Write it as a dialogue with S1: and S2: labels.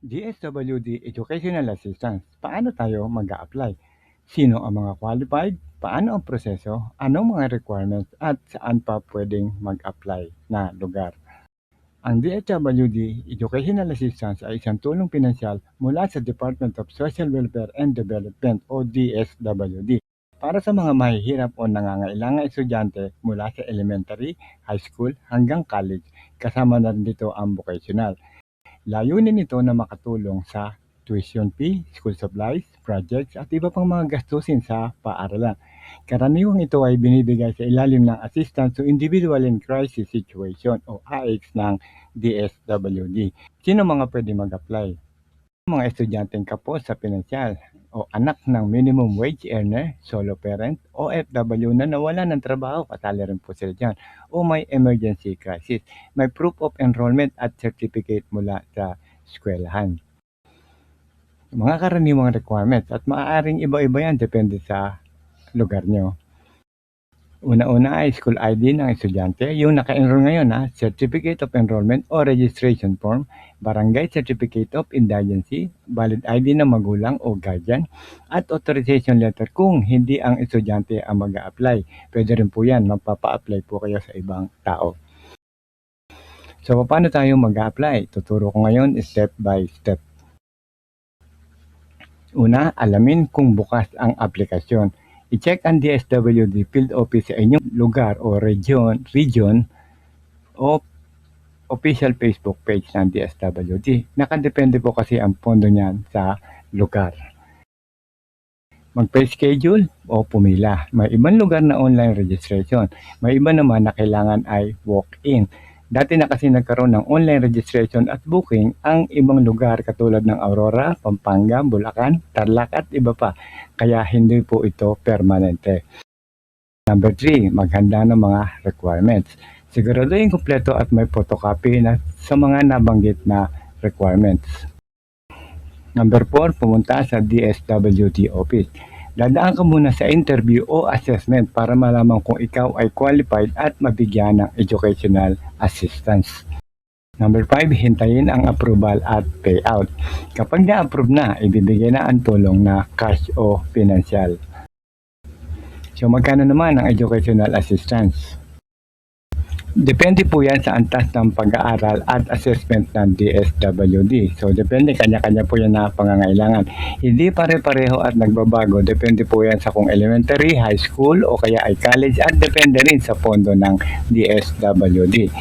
S1: DSWD Educational Assistance. Paano tayo mag-a-apply? Sino ang mga qualified? Paano ang proseso? Anong mga requirements? At saan pa pwedeng mag-apply na lugar? Ang DSWD Educational Assistance ay isang tulong pinansyal mula sa Department of Social Welfare and Development o DSWD para sa mga mahihirap o nangangailangang estudyante mula sa elementary, high school hanggang college. Kasama na rin dito ang vocational. Layunin nito na makatulong sa tuition fee, school supplies, projects at iba pang mga gastusin sa paaralan. Karaniwang ito ay binibigay sa ilalim ng Assistance to Individual in Crisis Situation o AICS ng DSWD. Sino mga pwede mag-apply? Mga estudyanteng kapos sa pinansyal o anak ng minimum wage earner, solo parent, OFW na nawala ng trabaho, kasali rin po sila dyan, o may emergency crisis, may proof of enrollment at certificate mula sa eskwelahan. Mga karaniwang requirements at maaaring iba-iba yan depende sa lugar nyo. Una-una ay school ID ng estudyante, yung naka-enroll ngayon Certificate of Enrollment o Registration Form, Barangay Certificate of Indigency, valid ID ng magulang o guardian, at authorization letter kung hindi ang estudyante ang mag-a-apply. Pwede rin po yan, magpapa-apply po kayo sa ibang tao. So, paano tayo mag-a-apply? Tuturo ko ngayon step by step. Una, alamin kung bukas ang aplikasyon. I-check ang DSWD field office sa inyong lugar o region o official Facebook page ng DSWD. Nakadepende po kasi ang pondo niyan sa lugar. Mag-schedule o pumila. May ibang lugar na online registration. May iba naman na kailangan ay walk-in. Dati na kasi nagkaroon ng online registration at booking ang ibang lugar katulad ng Aurora, Pampanga, Bulacan, Tarlac at iba pa. Kaya hindi po ito permanente. Number 3, maghanda ng mga requirements. Siguraduhin kumpleto at may photocopy na sa mga nabanggit na requirements. Number 4, pumunta sa DSWD office. Dadaan ka muna sa interview o assessment para malaman kung ikaw ay qualified at mabigyan ng educational assistance. Number 5, hintayin ang approval at payout. Kapag na-approve na, ibibigay na ang tulong na cash o financial. So magkano naman ang educational assistance? Depende po yan sa antas ng pag-aaral at assessment ng DSWD. So, depende, kanya-kanya po yan na pangangailangan. Hindi pare-pareho at nagbabago. Depende po yan sa kung elementary, high school o kaya ay college at depende rin sa pondo ng DSWD.